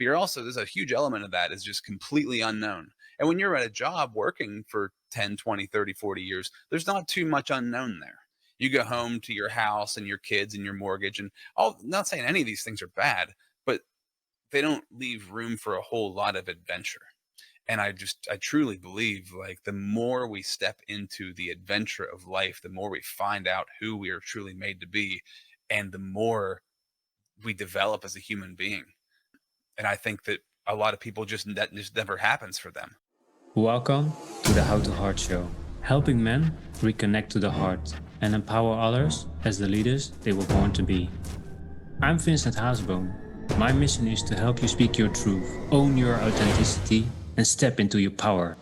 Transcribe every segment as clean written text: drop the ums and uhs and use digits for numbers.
but there's a huge element of that is just completely unknown. And when you're at a job working for 10, 20, 30, 40 years, there's not too much unknown there. You go home to your house and your kids and your mortgage and all, not saying any of these things are bad, but they don't leave room for a whole lot of adventure. And I truly believe like the more we step into the adventure of life, the more we find out who we are truly made to be, and the more we develop as a human being. And I think that a lot of people that just never happens for them. Welcome to the How to Heart Show, helping men reconnect to the heart and empower others as the leaders they were born to be. I'm Vincent Haasboom. My mission is to help you speak your truth, own your authenticity, and step into your power.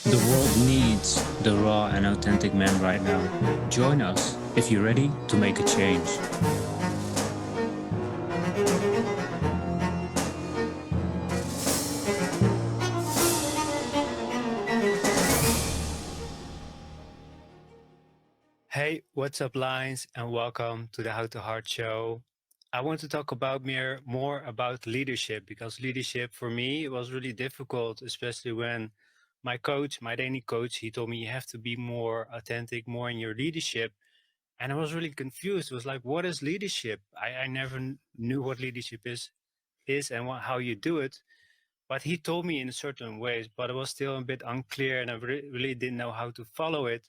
The world needs the raw and authentic man right now. Join us if you're ready to make a change. Hey, what's up, Lines, and welcome to the How to Heart Show. I want to talk about more about leadership, because leadership for me was really difficult, especially when my daily coach, he told me you have to be more authentic, more in your leadership. And I was really confused. It was like, what is leadership? I never knew what leadership is and how you do it. But he told me in certain ways, but it was still a bit unclear, and I really didn't know how to follow it.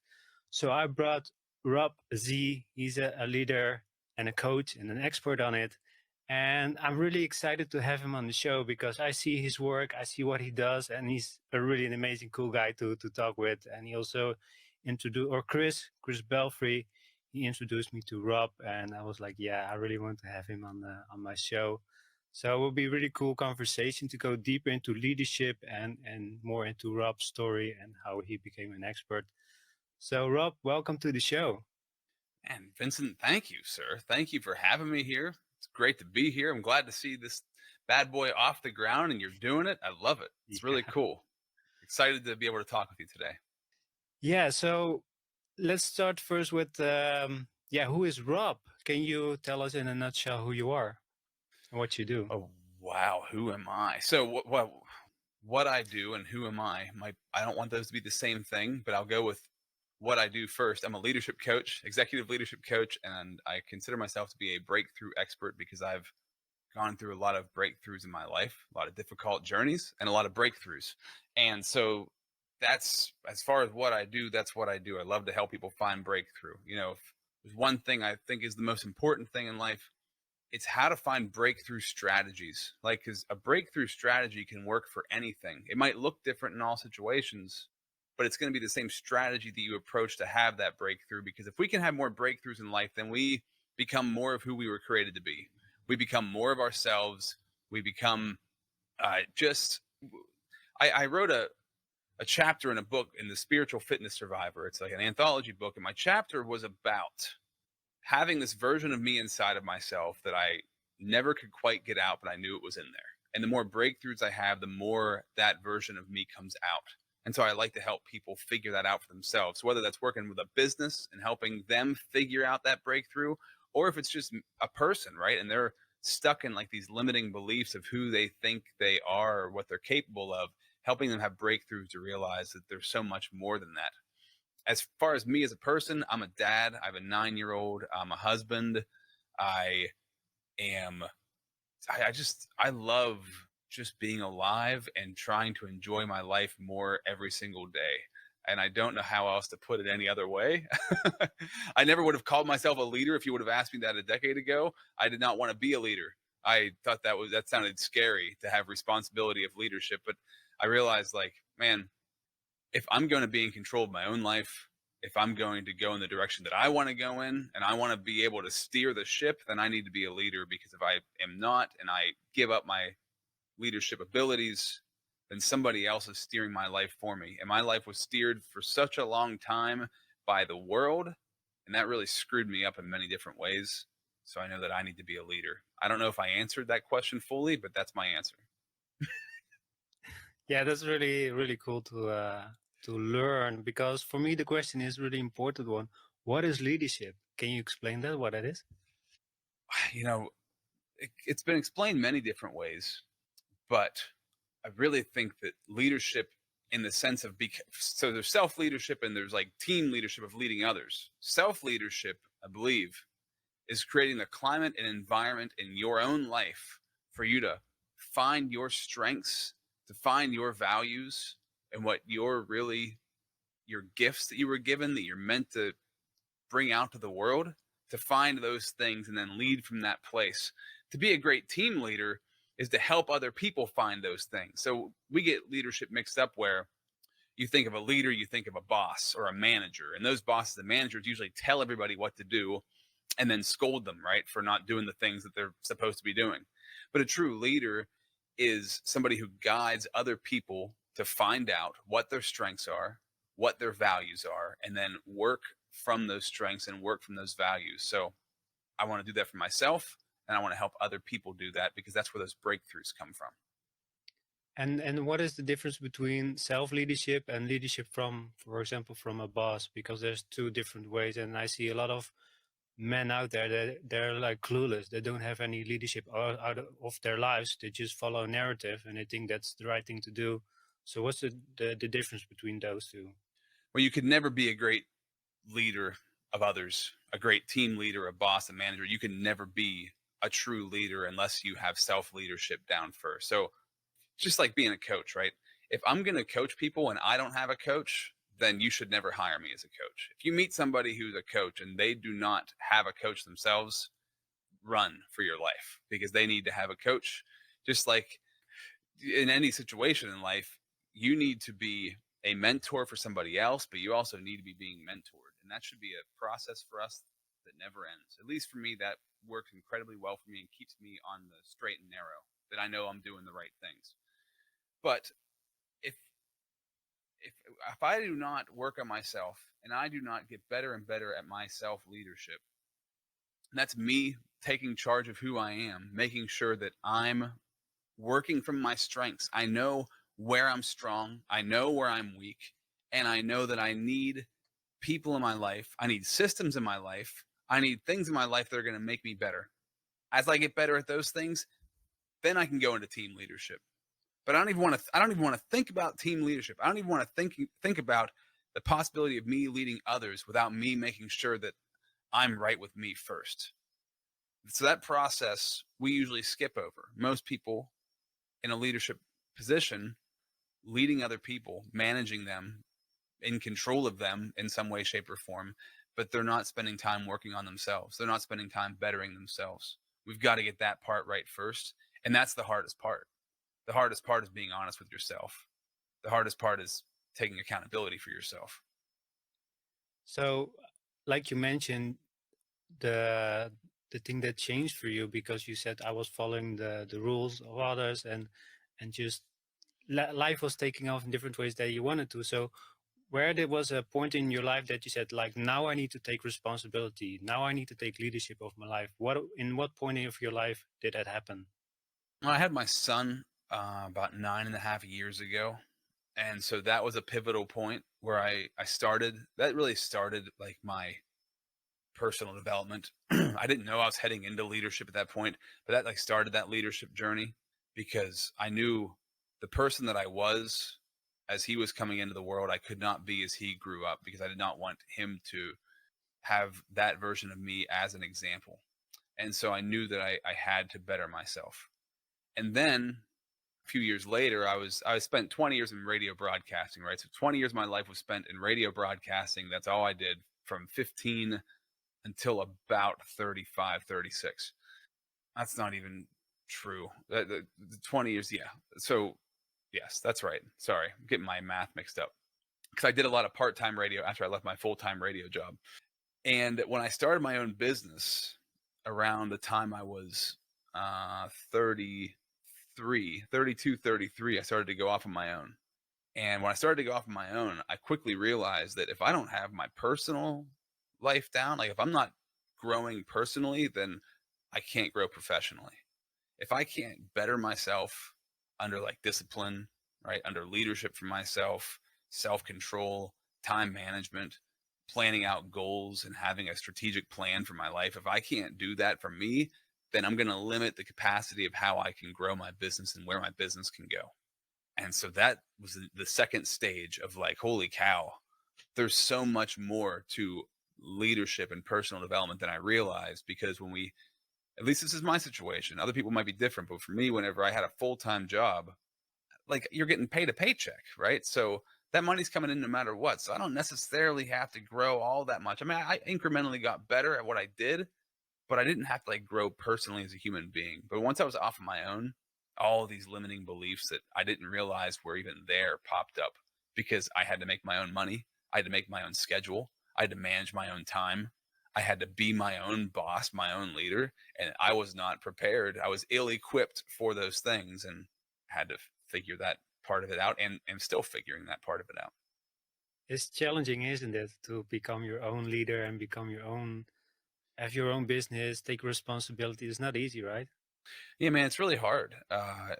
So I brought Rob Z. He's a leader and a coach and an expert on it. And I'm really excited to have him on the show because I see his work, I see what he does, and he's a really an amazing, cool guy to talk with. And he also Chris Belfry, he introduced me to Rob, and I was like, yeah, I really want to have him on my show. So it will be a really cool conversation to go deeper into leadership and more into Rob's story and how he became an expert. So Rob, welcome to the show. And Vincent, thank you, sir. Thank you for having me here. It's great to be here. I'm glad to see this bad boy off the ground and you're doing it. I love it. It's really Yeah. cool. Excited to be able to talk with you today. Yeah. So let's start first with who is Rob? Can you tell us in a nutshell who you are and what you do? Oh, wow. Who am I? So what I do and who am I? I don't want those to be the same thing, but I'll go with what I do first. I'm a leadership coach, executive leadership coach, and I consider myself to be a breakthrough expert because I've gone through a lot of breakthroughs in my life, a lot of difficult journeys, and a lot of breakthroughs. And so that's as far as what I do, that's what I do. I love to help people find breakthrough. You know, if there's one thing I think is the most important thing in life, it's how to find breakthrough strategies. Like, because a breakthrough strategy can work for anything. It might look different in all situations, but it's going to be the same strategy that you approach to have that breakthrough. Because if we can have more breakthroughs in life, then we become more of who we were created to be. We become more of ourselves. We become just. I wrote a chapter in a book in the Spiritual Fitness Survivor. It's like an anthology book, and my chapter was about having this version of me inside of myself that I never could quite get out, but I knew it was in there. And the more breakthroughs I have, the more that version of me comes out. And so I like to help people figure that out for themselves. So whether that's working with a business and helping them figure out that breakthrough, or if it's just a person, right? And they're stuck in like these limiting beliefs of who they think they are or what they're capable of, helping them have breakthroughs to realize that there's so much more than that. As far as me as a person, I'm a dad. I have a 9-year-old. I'm a husband. I am. I love just being alive and trying to enjoy my life more every single day. And I don't know how else to put it any other way. I never would have called myself a leader if you would have asked me that a decade ago. I did not want to be a leader. I thought that sounded scary to have responsibility of leadership, but I realized like, man, if I'm going to be in control of my own life, if I'm going to go in the direction that I want to go in and I want to be able to steer the ship, then I need to be a leader, because if I am not and I give up my leadership abilities, then somebody else is steering my life for me. And my life was steered for such a long time by the world, and that really screwed me up in many different ways. So I know that I need to be a leader. I don't know if I answered that question fully, but that's my answer. Yeah, that's really, really cool to learn, because for me the question is really important one. What is leadership? Can you explain that, what that is? You know, it's been explained many different ways, But I really think that leadership in the sense of so there's self leadership and there's like team leadership of leading others. Self leadership, I believe, is creating the climate and environment in your own life for you to find your strengths, to find your values and what your gifts that you were given that you're meant to bring out to the world, to find those things and then lead from that place. To be a great team leader is to help other people find those things. So we get leadership mixed up where you think of a leader, you think of a boss or a manager, and those bosses and managers usually tell everybody what to do and then scold them, right, for not doing the things that they're supposed to be doing. But a true leader is somebody who guides other people to find out what their strengths are, what their values are, and then work from those strengths and work from those values. So I want to do that for myself and I want to help other people do that because that's where those breakthroughs come from. And what is the difference between self-leadership and leadership from, for example, from a boss? Because there's two different ways, and I see a lot of men out there that they're like clueless. They don't have any leadership out of their lives. They just follow a narrative and they think that's the right thing to do. So what's the difference between those two? Well, you could never be a great leader of others, a great team leader, a boss, a manager. You can never be a true leader unless you have self leadership down first. So just like being a coach, right? If I'm going to coach people and I don't have a coach, then you should never hire me as a coach. If you meet somebody who's a coach and they do not have a coach themselves, run for your life because they need to have a coach. Just like in any situation in life, you need to be a mentor for somebody else, but you also need to be being mentored. And that should be a process for us that never ends. At least for me, that works incredibly well for me and keeps me on the straight and narrow, that I know I'm doing the right things. But if if I do not work on myself and I do not get better and better at my self leadership, and that's me taking charge of who I am, making sure that I'm working from my strengths. I know where I'm strong, I know where I'm weak, and I know that I need people in my life, I need systems in my life, I need things in my life that are going to make me better. As I get better at those things, then I can go into team leadership. But I don't even want to think about team leadership. I don't even want to think about the possibility of me leading others without me making sure that I'm right with me first. So that process we usually skip over. Most people in a leadership position, leading other people, managing them, in control of them in some way, shape, or form, but they're not spending time working on themselves. They're not spending time bettering themselves. We've got to get that part right first. And that's the hardest part. The hardest part is being honest with yourself. The hardest part is taking accountability for yourself. So, like you mentioned, the the thing that changed for you because you said I was following the rules of others and just life was taking off in different ways that you wanted to. So where there was a point in your life that you said like now I need to take responsibility, now I need to take leadership of my life, what in what point of your life did that happen? Well, I had my son about 9.5 years ago. And so that was a pivotal point where I started, that really started like my personal development. I didn't know I was heading into leadership at that point, but that like started that leadership journey because I knew the person that I was as he was coming into the world, I could not be as he grew up because I did not want him to have that version of me as an example. And so I knew that I had to better myself. And then a few years later, I spent 20 years in radio broadcasting, right? So 20 years of my life was spent in radio broadcasting. That's all I did from 15 until about 35, 36. That's not even true. The 20 years, yeah. So yes, that's right. Sorry, I'm getting my math mixed up because I did a lot of part-time radio after I left my full-time radio job. And when I started my own business around the time I was 33, 32, 33, I started to go off on my own. And when I started to go off on my own, I quickly realized that if I don't have my personal life down, like if I'm not growing personally, then I can't grow professionally. If I can't better myself under like discipline, right? Under leadership for myself, self control, time management, planning out goals and having a strategic plan for my life, if I can't do that for me, then I'm going to limit the capacity of how I can grow my business and where my business can go. And so that was the second stage of like, holy cow, there's so much more to leadership and personal development than I realized. Because when we, at least this is my situation, other people might be different, but for me, whenever I had a full-time job, like you're getting paid a paycheck, right? So that money's coming in no matter what. So I don't necessarily have to grow all that much. I mean, I incrementally got better at what I did, but I didn't have to like grow personally as a human being. But once I was off of my own, all these limiting beliefs that I didn't realize were even there popped up because I had to make my own money. I had to make my own schedule. I had to manage my own time. I had to be my own boss, my own leader, and I was not prepared. I was ill equipped for those things and had to figure that part of it out and am still figuring that part of it out. It's challenging, isn't it, to become your own leader and become your own, have your own business, take responsibility. It's not easy, right? Yeah, man, it's really hard.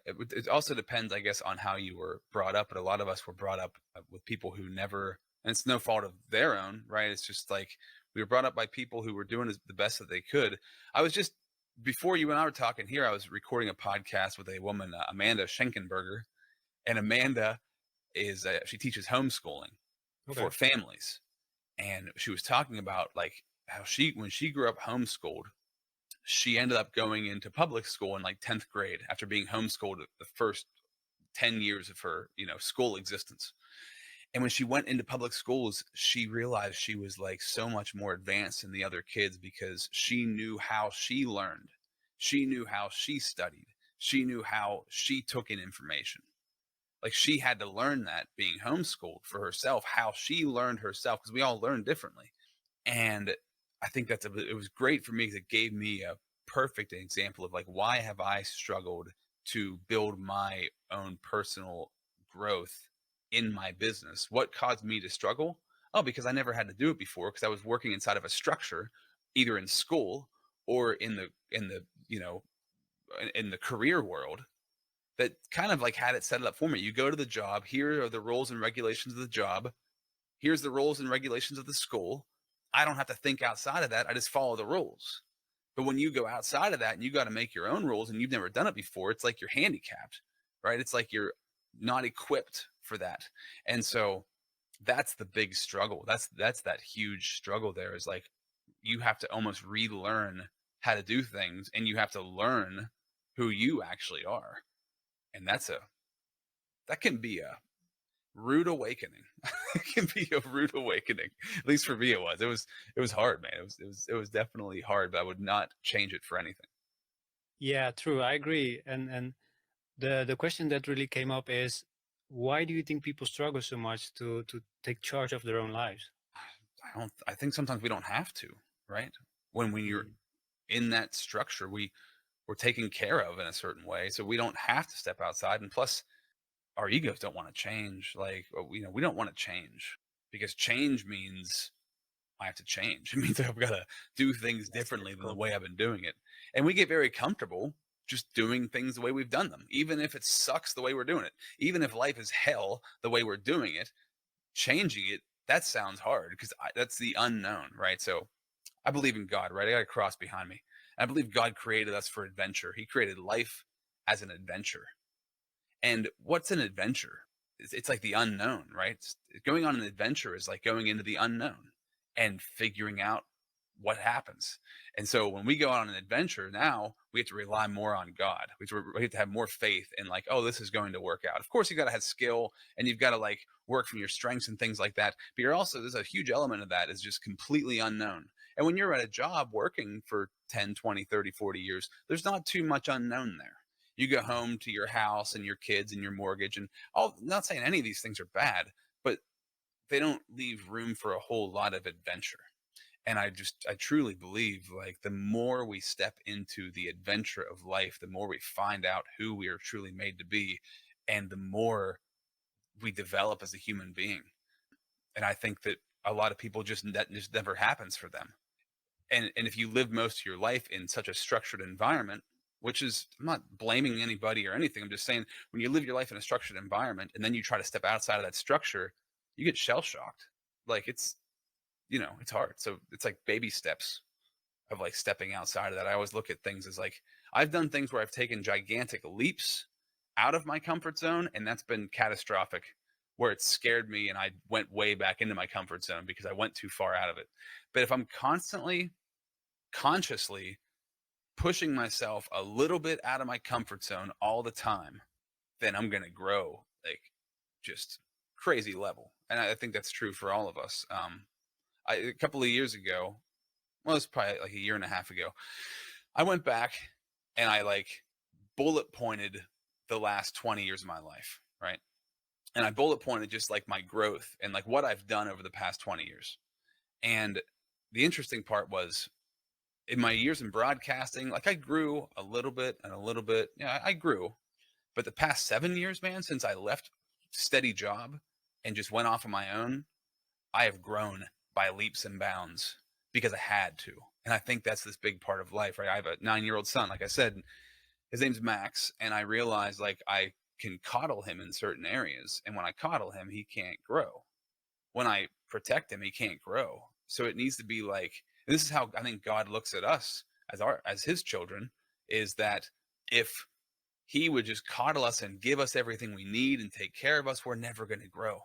It also depends, I guess, on how you were brought up. But a lot of us were brought up with people who never, and it's no fault of their own, right? It's just like we were brought up by people who were doing the best that they could. I was just, before you and I were talking here, I was recording a podcast with a woman, Amanda Schenkenberger. And Amanda she teaches homeschooling for Okay. families. And she was talking about like how when she grew up homeschooled, she ended up going into public school in like 10th grade after being homeschooled the first 10 years of her, school existence. And when she went into public schools, she realized she was like so much more advanced than the other kids because she knew how she learned. She knew how she studied. She knew how she took in information. Like she had to learn that being homeschooled for herself, how she learned herself, because we all learn differently. And I think it was great for me because it gave me a perfect example of like, why have I struggled to build my own personal growth in my business? What caused me to struggle? Oh, because I never had to do it before because I was working inside of a structure, either in school or in the in the career world that kind of like had it set up for me. You go to the job, here are the rules and regulations of the job. Here's the rules and regulations of the school. I don't have to think outside of that. I just follow the rules. But when you go outside of that and you got to make your own rules and you've never done it before, it's like you're handicapped, right? It's like you're not equipped for that. And so that's the big struggle. That's that huge struggle there is like you have to almost relearn how to do things and you have to learn who you actually are. And that can be a rude awakening. It can be a rude awakening. At least for me it was. It was hard, man. It was definitely hard, but I would not change it for anything. Yeah, true. I agree. And the question that really came up is, why do you think people struggle so much to take charge of their own lives? I think sometimes we don't have to, right? When you're Mm. in that structure, we're taken care of in a certain way. So we don't have to step outside. And plus our egos don't want to change. Like, we don't want to change because change means I have to change. It means I've got to do things That's differently than the difficult. way I've been doing it. And we get very comfortable just doing things the way we've done them, even if it sucks the way we're doing it. Even if life is hell the way we're doing it, changing it, that sounds hard because that's the unknown, right? So I believe in God, right? I got a cross behind me. I believe God created us for adventure. He created life as an adventure. And what's an adventure? It's like the unknown, right? Going on an adventure is like going into the unknown and figuring out what happens. And so when we go on an adventure now, we have to rely more on God. We have to have more faith in like, oh, this is going to work out. Of course, you got to have skill and you've got to like work from your strengths and things like that. But there's a huge element of that is just completely unknown. And when you're at a job working for 10, 20, 30, 40 years, there's not too much unknown there. You go home to your house and your kids and your mortgage and all, not saying any of these things are bad, but they don't leave room for a whole lot of adventure. And I truly believe like the more we step into the adventure of life, the more we find out who we are truly made to be and the more we develop as a human being. And I think that a lot of people that just never happens for them. And if you live most of your life in such a structured environment, which is, I'm not blaming anybody or anything. I'm just saying when you live your life in a structured environment and then you try to step outside of that structure, you get shell shocked. Like it's hard. So it's like baby steps of like stepping outside of that. I always look at things as like I've done things where I've taken gigantic leaps out of my comfort zone, and that's been catastrophic, where it scared me and I went way back into my comfort zone because I went too far out of it. But if I'm constantly consciously pushing myself a little bit out of my comfort zone all the time, then I'm going to grow like just crazy level. And I think that's true for all of us. A couple of years ago, well, it's probably like a year and a half ago, I went back and I like bullet pointed the last 20 years of my life, right? And I bullet pointed just like my growth and like what I've done over the past 20 years. And the interesting part was in my years in broadcasting, like I grew a little bit and a little bit. Yeah, I grew. But the past 7 years, man, since I left steady job and just went off on my own, I have grown by leaps and bounds because I had to. And I think that's this big part of life, right? I have a 9-year-old son, like I said, his name's Max, and I realized like I can coddle him in certain areas, and when I coddle him, he can't grow. When I protect him, he can't grow. So it needs to be like, and this is how I think God looks at us as his children, is that if he would just coddle us and give us everything we need and take care of us, we're never going to grow.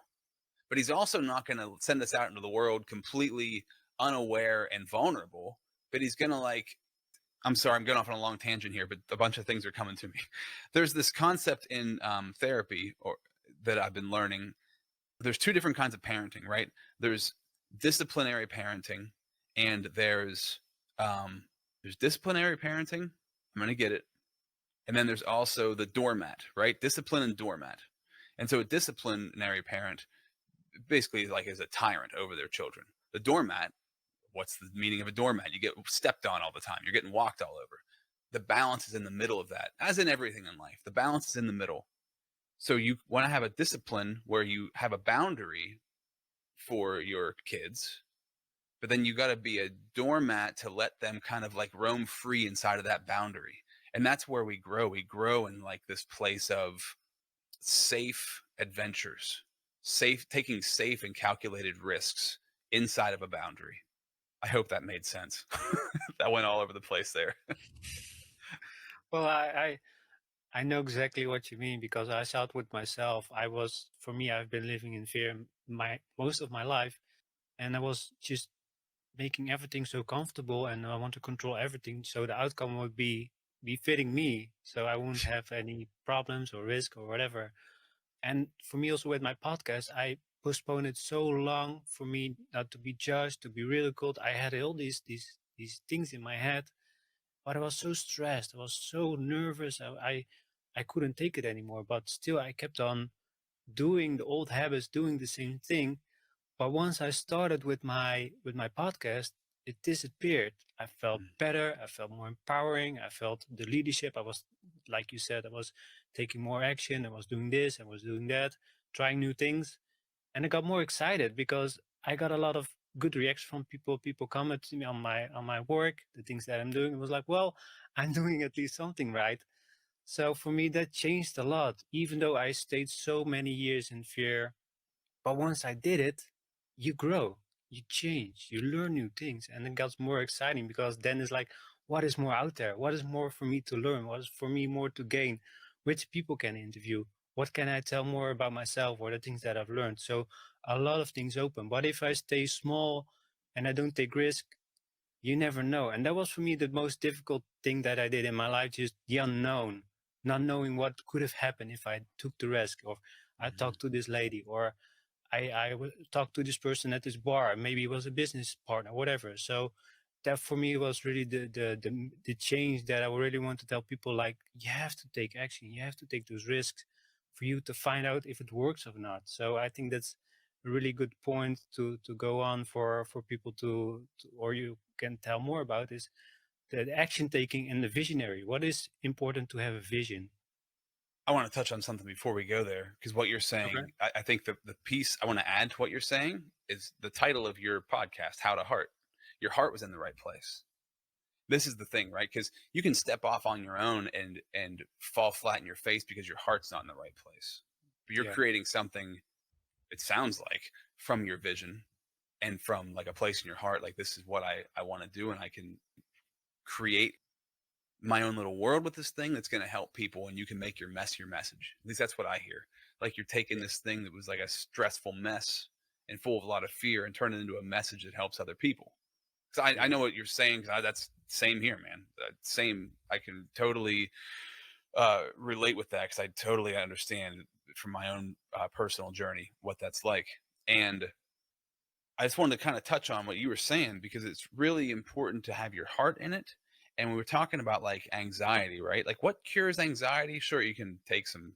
But he's also not going to send us out into the world completely unaware and vulnerable, but he's going to like, I'm sorry, I'm going off on a long tangent here, but a bunch of things are coming to me. There's this concept in therapy or that I've been learning. There's two different kinds of parenting, right? There's disciplinary parenting, and there's disciplinary parenting. I'm going to get it. And then there's also the doormat, right? Discipline and doormat. And so a disciplinary parent basically like is a tyrant over their children. The doormat, what's the meaning of a doormat? You get stepped on all the time. You're getting walked all over. The balance is in the middle of that, as in everything in life. The balance is in the middle. So you want to have a discipline where you have a boundary for your kids, but then you got to be a doormat to let them kind of like roam free inside of that boundary. And that's where we grow. We grow in like this place of safe adventures, taking safe and calculated risks inside of a boundary. I hope that made sense. That went all over the place there. Well, I know exactly what you mean because I saw it with myself. For me, I've been living in fear my most of my life, and I was just making everything so comfortable, and I want to control everything so the outcome would be fitting me, so I wouldn't have any problems or risk or whatever. And for me, also with my podcast, I postponed it so long for me not to be judged, to be ridiculed. I had all these things in my head, but I was so stressed. I was so nervous. I couldn't take it anymore. But still, I kept on doing the old habits, doing the same thing. But once I started with my podcast, it disappeared. I felt Mm, better. I felt more empowering. I felt the leadership. I was, like you said, I was taking more action. I was doing this. I was doing that, trying new things, and I got more excited because I got a lot of good reactions from people. People comment to me on my work, the things that I'm doing. It was like, well, I'm doing at least something right. So for me, that changed a lot. Even though I stayed so many years in fear, but once I did it, you grow, you change, you learn new things, and it gets more exciting because then it's like, what is more out there? What is more for me to learn? What is for me more to gain? Which people can I interview? What can I tell more about myself or the things that I've learned? So a lot of things open. But if I stay small and I don't take risk, you never know. And that was for me the most difficult thing that I did in my life, just the unknown, not knowing what could have happened if I took the risk, or I mhm. talked to this lady, or talked to this person at this bar. Maybe it was a business partner, whatever. So that for me was really the change that I really want to tell people. Like, you have to take action. You have to take those risks for you to find out if it works or not. So I think that's a really good point to go on for people or you can tell more about is the action taking and the visionary. What is important to have a vision? I want to touch on something before we go there because what you're Okay. saying, I think the piece I want to add to what you're saying is the title of your podcast, How to Heart. Your heart was in the right place. This is the thing, right? Because you can step off on your own and fall flat in your face because your heart's not in the right place. But you're Yeah. creating something, it sounds like, from your vision and from like a place in your heart, like this is what I want to do and I can create my own little world with this thing that's going to help people, and you can make your mess your message. At least that's what I hear. Like you're taking this thing that was like a stressful mess and full of a lot of fear and turn it into a message that helps other people. So I Yeah. know what you're saying. That's same here, man. Same. I can totally relate with that because I totally understand from my own personal journey what that's like. And I just wanted to kind of touch on what you were saying because it's really important to have your heart in it. And we were talking about like anxiety, right? Like what cures anxiety? Sure, you can take some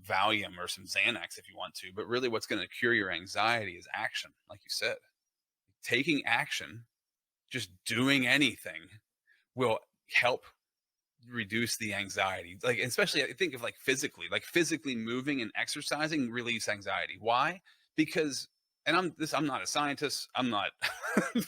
Valium or some Xanax if you want to, but really what's going to cure your anxiety is action, like you said. Taking action, just doing anything will help reduce the anxiety. Like, especially I think of like physically moving and exercising release anxiety. Why? Because and I'm not a scientist. I'm not I'm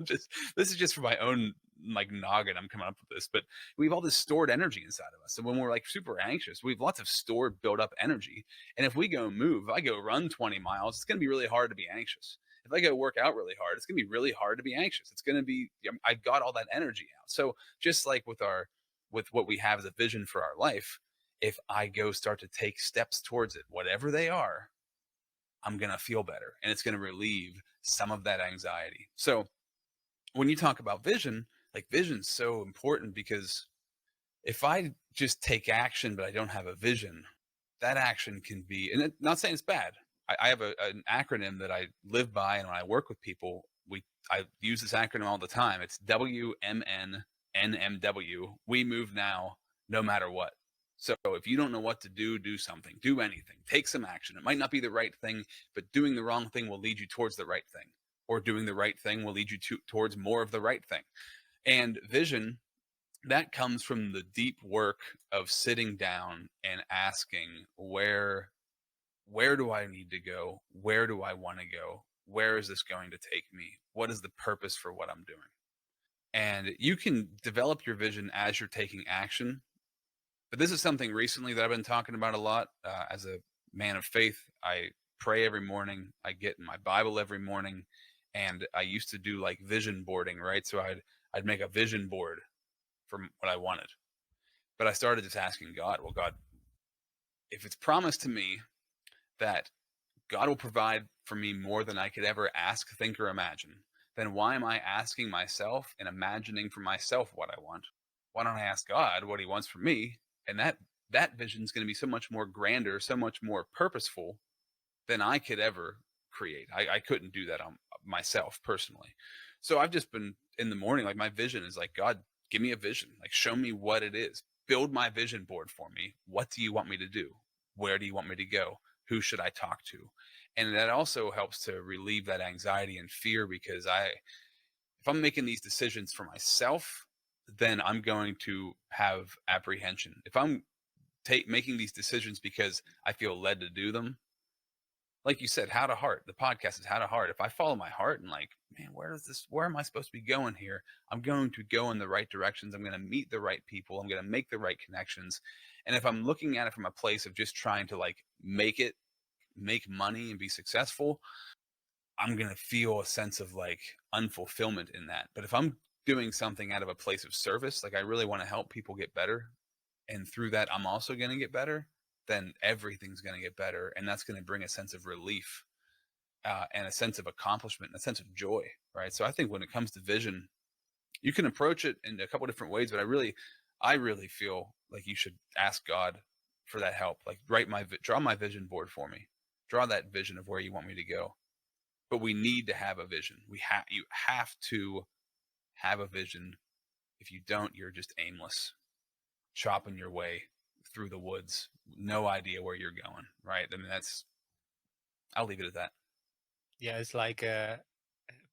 just this is just for my own like noggin. I'm coming up with this, but we have all this stored energy inside of us. And when we're like super anxious, we have lots of stored built up energy. And if we go move, if I go run 20 miles, it's gonna be really hard to be anxious. If I go work out really hard, it's gonna be really hard to be anxious. It's gonna be I've got all that energy out. So just like with what we have as a vision for our life, if I go start to take steps towards it, whatever they are, I'm going to feel better and it's going to relieve some of that anxiety. So when you talk about vision, like vision's so important because if I just take action, but I don't have a vision, that action can be, and not saying it's bad. I have an acronym that I live by, and when I work with people, I use this acronym all the time. It's WMNNMW. We move now, no matter what. So if you don't know what to do, do something, do anything, take some action. It might not be the right thing, but doing the wrong thing will lead you towards the right thing, or doing the right thing will lead you towards more of the right thing. And vision, that comes from the deep work of sitting down and asking where do I need to go? Where do I want to go? Where is this going to take me? What is the purpose for what I'm doing? And you can develop your vision as you're taking action. But this is something recently that I've been talking about a lot. As a man of faith, I pray every morning. I get in my Bible every morning, and I used to do like vision boarding, right? So I'd make a vision board for what I wanted. But I started just asking God, well, God, if it's promised to me that God will provide for me more than I could ever ask, think, or imagine, then why am I asking myself and imagining for myself what I want? Why don't I ask God what he wants for me? And that vision is going to be so much more grander, so much more purposeful than I could ever create. I couldn't do that on myself personally. So I've just been in the morning, like my vision is like, God, give me a vision. Like show me what it is. Build my vision board for me. What do you want me to do? Where do you want me to go? Who should I talk to? And that also helps to relieve that anxiety and fear because if I'm making these decisions for myself, then I'm going to have apprehension. If I'm making these decisions because I feel led to do them, like you said, how to heart. The podcast is how to heart. If I follow my heart and like, man, where am I supposed to be going here? I'm going to go in the right directions. I'm going to meet the right people. I'm going to make the right connections. And if I'm looking at it from a place of just trying to like make money and be successful, I'm going to feel a sense of like unfulfillment in that. But if I'm doing something out of a place of service, like I really want to help people get better, and through that I'm also going to get better, then everything's going to get better, and that's going to bring a sense of relief and a sense of accomplishment and a sense of joy, right? So I think when it comes to vision, you can approach it in a couple different ways, but I really feel like you should ask God for that help. Like draw my vision board for me, draw that vision of where you want me to go. But we need to have a vision. You have to have a vision. If you don't, you're just aimless, chopping your way through the woods, no idea where you're going, right? I mean, I'll leave it at that. Yeah, it's like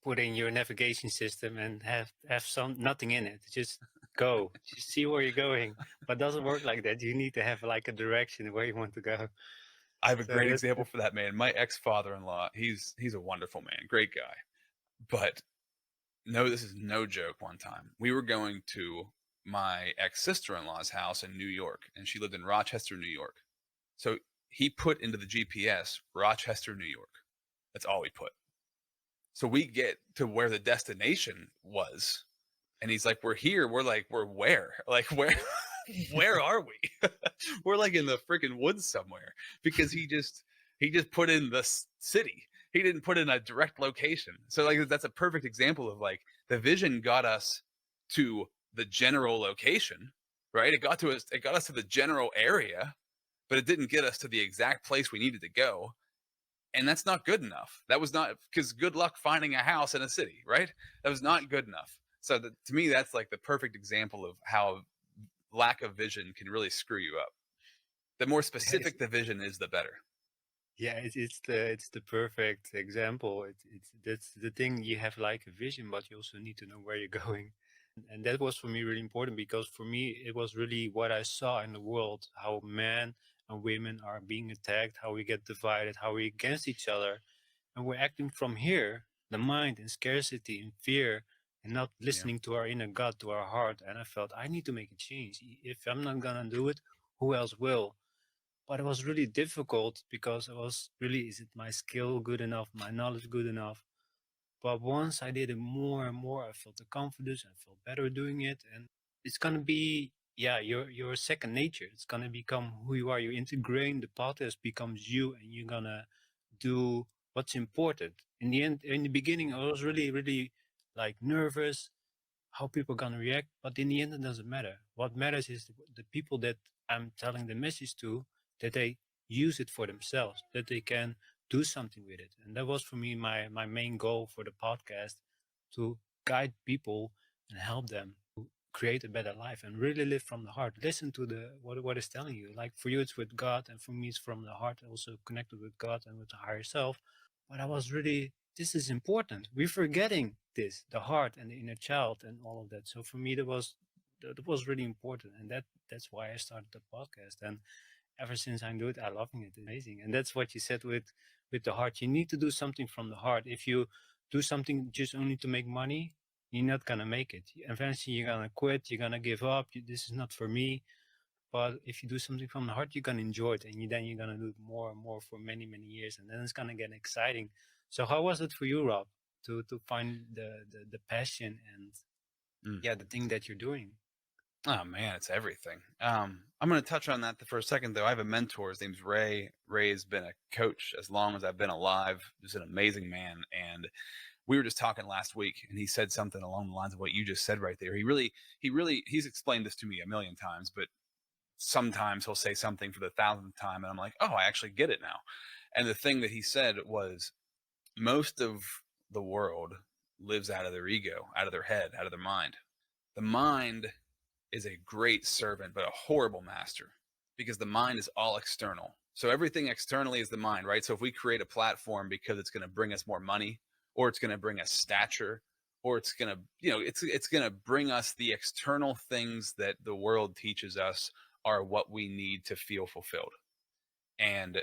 put in your navigation system and have some nothing in it. Just go, just see where you're going. But it doesn't work like that. You need to have like a direction where you want to go. I have a So great example for that, man. My ex-father-in-law, he's a wonderful man, great guy. But no, this is no joke. One time we were going to my ex-sister-in-law's house in New York, and she lived in Rochester, New York. So he put into the GPS Rochester, New York. That's all we put. So we get to where the destination was, And he's like, we're here. We're like, we're where? Like, where? Where are we? We're like in the freaking woods somewhere because he just put in the city. He didn't put in a direct location. So like that's a perfect example of like the vision got us to the general location, right? It got us to the general area, but it didn't get us to the exact place we needed to go. And that's not good enough. That was not because good luck finding a house in a city, right? That was not good enough. So to me, that's like the perfect example of how lack of vision can really screw you up. The more Yeah, it's, specific the vision is, the better. yeah, it's the perfect example. It's that's the thing. You have like a vision, but you also need to know where you're going. And that was for me really important because for me it was really what I saw in the world, how men and women are being attacked, how we get divided, how we against each other, and we're acting from here, the mind in scarcity and fear, and not Yeah. listening to our inner God, to our heart. And I felt I need to make a change. If I'm not gonna do it, who else will? But it was really difficult because it was really, is it my skill good enough, my knowledge good enough? But once I did it more and more, I felt the confidence. I felt better doing it, and it's gonna be, yeah, your second nature. It's gonna become who you are. You're integrating, the podcast becomes you, and you're gonna do what's important. In the end, in the beginning, I was really like nervous how people gonna react, but in the end, it doesn't matter. What matters is the people that I'm telling the message to, that they use it for themselves, that they can do something with it. And that was for me my main goal for the podcast, to guide people and help them to create a better life and really live from the heart. Listen to the what is telling you. Like for you, it's with God, and for me, it's from the heart, also connected with God and with the higher self. But I was really, this is important. We're forgetting this, the heart and the inner child and all of that. So for me, that was really important, and that's why I started the podcast. And ever since I do it, I'm loving it. It's amazing. And that's what you said with the heart. You need to do something from the heart. If you do something just only to make money, you're not gonna make it. Eventually, you're gonna quit. You're gonna give up. This is not for me. But if you do something from the heart, you're gonna enjoy it, and then you're gonna do it more and more for many years, and then it's gonna get exciting. So how was it for you, Rob, to find the passion and Mm. yeah, the thing that you're doing? Oh man, it's everything. I'm going to touch on that for a second, though. I have a mentor. His name's Ray. Ray's been a coach as long as I've been alive. Just an amazing man. And we were just talking last week, and he said something along the lines of what you just said right there. He's explained this to me a million times, but sometimes he'll say something for the thousandth time, and I'm like, oh, I actually get it now. And the thing that he said was, most of the world lives out of their ego, out of their head, out of their mind. The mind is a great servant, but a horrible master, because the mind is all external. So everything externally is the mind, right? So if we create a platform because it's going to bring us more money, or it's going to bring us stature, or it's going to, it's going to bring us the external things that the world teaches us are what we need to feel fulfilled. And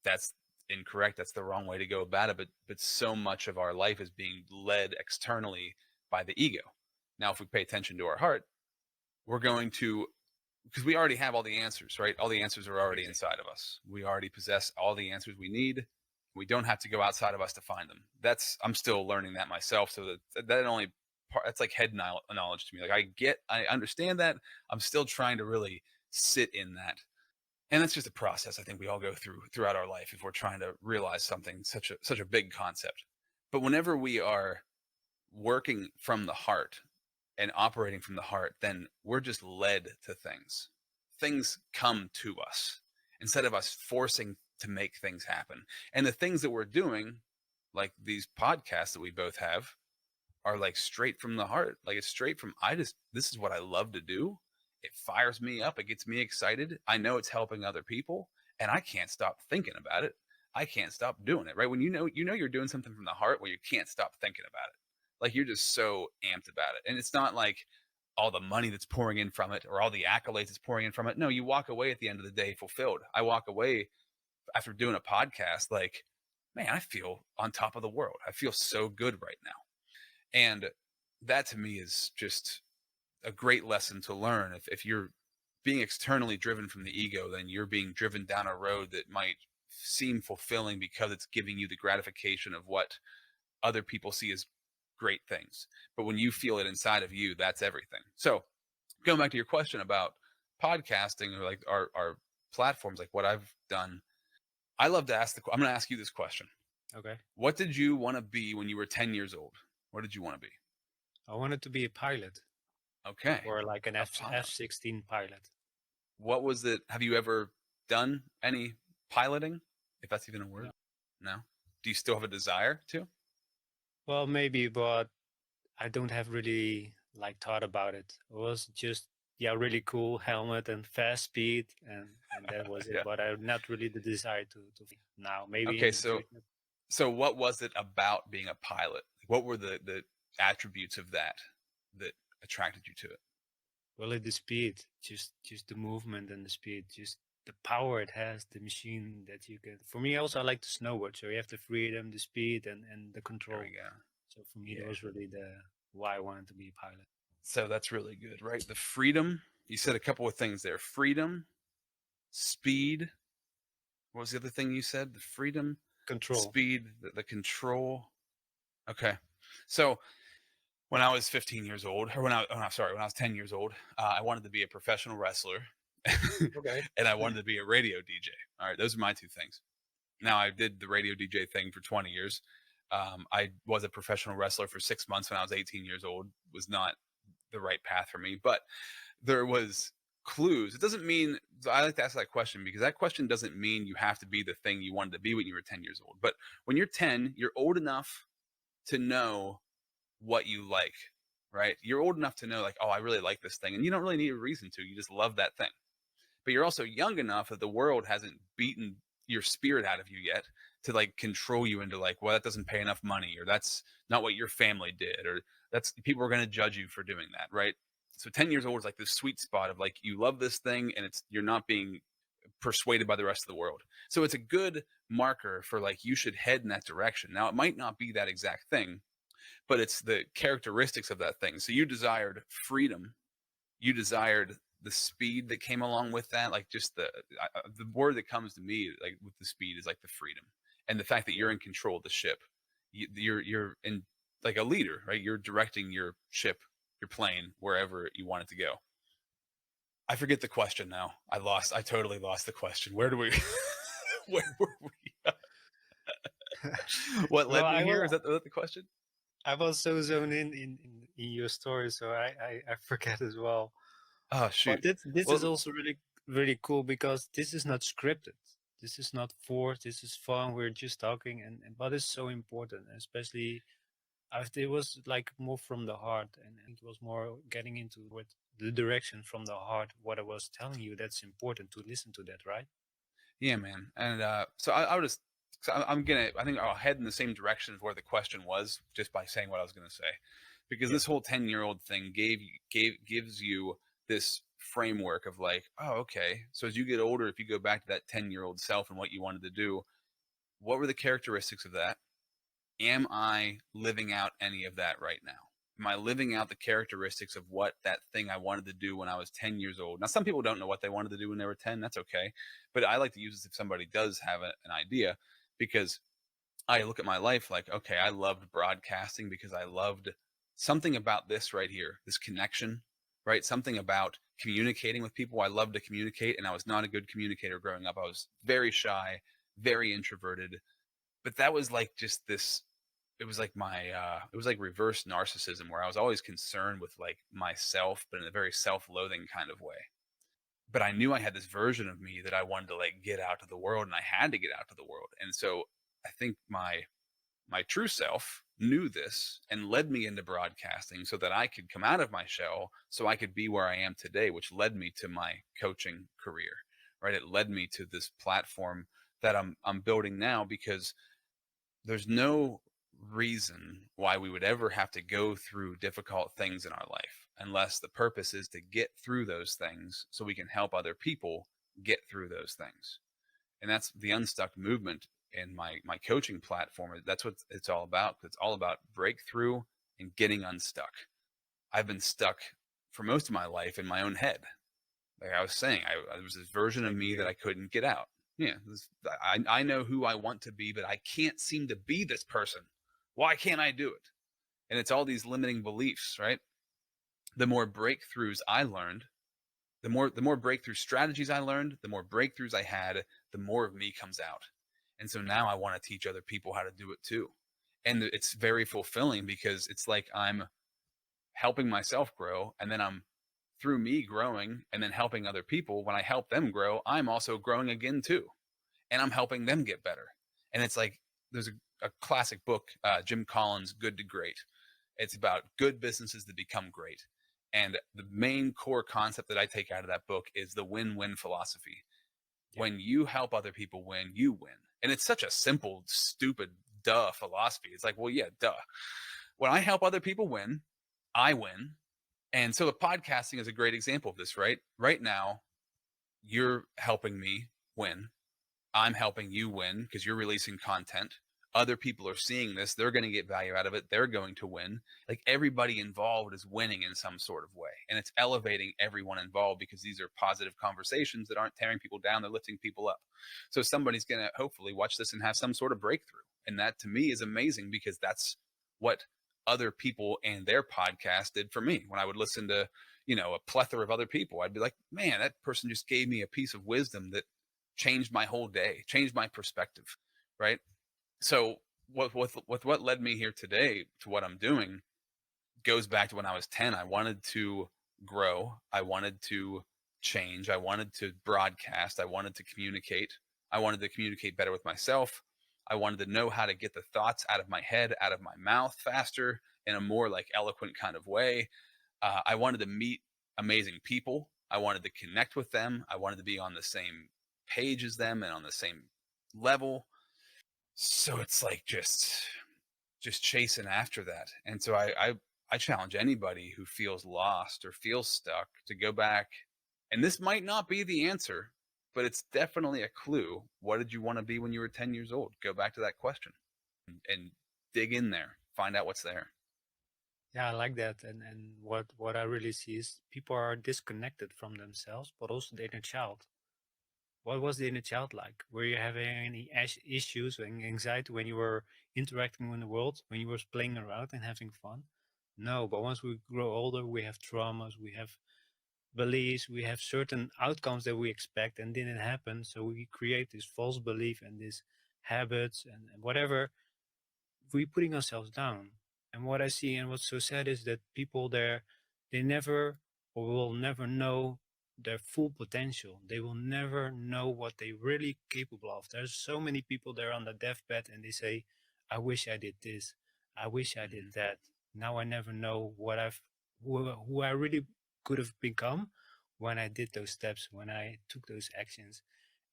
that's incorrect. That's the wrong way to go about it. But so much of our life is being led externally by the ego. Now, if we pay attention to our heart, we're going to, because we already have all the answers, right? All the answers are already Exactly. inside of us. We already possess all the answers we need. We don't have to go outside of us to find them. I'm still learning that myself. So that only part, that's like head knowledge to me. Like I understand that. I'm still trying to really sit in that. And that's just a process I think we all go throughout our life if we're trying to realize something such a big concept. But whenever we are working from the heart and operating from the heart, then we're just led to things. Things come to us instead of us forcing to make things happen. And the things that we're doing, like these podcasts that we both have, are like straight from the heart. Like it's straight from, this is what I love to do. It fires me up. It gets me excited. I know it's helping other people, and I can't stop thinking about it. I can't stop doing it, right? When you're doing something from the heart where you can't stop thinking about it. Like you're just so amped about it. And it's not like all the money that's pouring in from it or all the accolades that's pouring in from it. No, you walk away at the end of the day fulfilled. I walk away after doing a podcast like, man, I feel on top of the world. I feel so good right now. And that to me is just a great lesson to learn. If you're being externally driven from the ego, then you're being driven down a road that might seem fulfilling because it's giving you the gratification of what other people see as great things. But when you feel it inside of you, that's everything. So going back to your question about podcasting or like our platforms, like what I've done, I love to ask I'm going to ask you this question. Okay. What did you want to be when you were 10 years old? What did you want to be? I wanted to be a pilot Okay. or like an A F pilot. F-16 pilot. What was it? Have you ever done any piloting? If that's even a word? No. No. Do you still have a desire to? Well, maybe, but I don't have really like thought about it. It was just yeah, really cool helmet and fast speed, and that was it. Yeah. But I have not really the desire to now. Maybe Okay, in the so future. what was it about being a pilot? What were the attributes of that that attracted you to it? Well, the speed, just the movement and the speed, just the power it has, the machine that you can. For me, also, I like to snowboard, so you have the freedom, the speed, and the There we control. go. So for me, that Yeah. was really the why I wanted to be a pilot. So that's really good, right? The freedom. You said a couple of things there. Freedom, speed. What was the other thing you said? The freedom, Control. speed, the control. Okay. So when I was 15 years old, or when I was 10 years old, I wanted to be a professional wrestler, Okay. and I wanted to be a radio DJ. All right, those are my two things. Now I did the radio DJ thing for 20 years. I was a professional wrestler for 6 months when I was 18 years old. Was not the right path for me, but there was clues. It doesn't mean I like to ask that question because that question doesn't mean you have to be the thing you wanted to be when you were 10 years old. But when you're 10, you're old enough to know what you like, right? You're old enough to know, like, oh, I really like this thing. And you don't really need a reason to. You just love that thing. But you're also young enough that the world hasn't beaten your spirit out of you yet to like control you into like, well, that doesn't pay enough money, or that's not what your family did, or that's people are going to judge you for doing that, right? So 10 years old is like this sweet spot of like you love this thing and it's you're not being persuaded by the rest of the world. So it's a good marker for like you should head in that direction. Now it might not be that exact thing, but it's the characteristics of that thing. So you desired freedom, you desired the speed that came along with that, like just the word that comes to me like with the speed is like the freedom and the fact that you're Yeah. in control of the ship. You're in like a leader, right? You're directing your ship, your plane wherever you want it to go. I forget the question now. I totally lost the question. Where do we where were we? What Well, led me here? Is that the question? I was so zoned in your story, so I forget as well. Oh But shoot. this is Well, also really cool because this is not scripted. This is not forced. This is fun. We're just talking, and but it's so important, especially after it was like more from the heart, and it was more getting into what the direction from the heart. What I was telling you, that's important to listen to that, right? yeah, man. And so I would just, so I think I'll head in the same direction of where the question was just by saying what I was going to say, because Yeah. this whole 10-year-old thing gives you this framework of like, oh, okay. So as you get older, if you go back to that 10-year-old self and what you wanted to do, what were the characteristics of that? Am I living out any of that right now? Am I living out the characteristics of what that thing I wanted to do when I was 10 years old? Now, some people don't know what they wanted to do when they were 10. That's okay. But I like to use this if somebody does have an idea because I look at my life like, okay, I loved broadcasting because I loved something about this right here, this connection, right? Something about communicating with people. I love to communicate, and I was not a good communicator growing up. I was very shy, very introverted. But that was like just this it was like it was like reverse narcissism where I was always concerned with like myself, but in a very self-loathing kind of way. But I knew I had this version of me that I wanted to like get out to the world and I had to get out to the world. And so I think my true self knew this and led me into broadcasting so that I could come out of my shell so I could be where I am today, which led me to my coaching career. Right? It led me to this platform that I'm building now because there's no reason why we would ever have to go through difficult things in our life unless the purpose is to get through those things so we can help other people get through those things. And that's the unstuck movement in my coaching platform. That's what it's all about. It's all about breakthrough and getting unstuck. I've been stuck for most of my life in my own head. Like I was saying, there was this version of Same me that here. I couldn't get out. Yeah, I know who I want to be, but I can't seem to be this person. Why can't I do it? And it's all these limiting beliefs, right? The more breakthroughs I learned, the more breakthrough strategies I learned, the more breakthroughs I had, the more of me comes out. And so now I want to teach other people how to do it too. And it's very fulfilling because it's like I'm helping myself grow, and then I'm through me growing and then helping other people. When I help them grow, I'm also growing again too, and I'm helping them get better. And it's like there's a classic book, Jim Collins' Good to Great. It's about good businesses that become great. And the main core concept that I take out of that book is the win-win philosophy. Yeah. When you help other people win, you win. And it's such a simple, stupid, duh philosophy. It's like, well, yeah, duh. When I help other people win, I win. And so the podcasting is a great example of this, right? Right now, you're helping me win. I'm helping you win because you're releasing content. Other people are seeing this. They're going to get value out of it. They're going to win. Like everybody involved is winning in some sort of way. And it's elevating everyone involved because these are positive conversations that aren't tearing people down. They're lifting people up. So somebody's going to hopefully watch this and have some sort of breakthrough. And that to me is amazing because that's what other people and their podcast did for me. When I would listen to, a plethora of other people, I'd be like, man, that person just gave me a piece of wisdom that changed my whole day, changed my perspective, right? So what led me here today to what I'm doing goes back to when I was 10. I wanted to grow. I wanted to change. I wanted to broadcast. I wanted to communicate. I wanted to communicate better with myself. I wanted to know how to get the thoughts out of my head, out of my mouth faster in a more like eloquent kind of way. I wanted to meet amazing people. I wanted to connect with them. I wanted to be on the same page as them and on the same level. So it's like just chasing after that. And so I challenge anybody who feels lost or feels stuck to go back. And this might not be the answer, but it's definitely a clue. What did you want to be when you were 10 years old? Go back to that question and dig in there, find out what's there. Yeah, I like that. And what I really see is people are disconnected from themselves, but also their inner child. What was the inner child like? Were you having any issues and anxiety when you were interacting with the world, when you were playing around and having fun? No, but once we grow older, we have traumas, we have beliefs, we have certain outcomes that we expect and didn't happen. So we create this false belief and these habits and whatever, we putting ourselves down. And what I see and what's so sad is that people there, they never or will never know their full potential. They will never know what they really capable of. There's so many people there on the deathbed and they say, I wish I did this. I wish I did Mm-hmm. that. Now I never know who I really could have become when I did those steps, when I took those actions.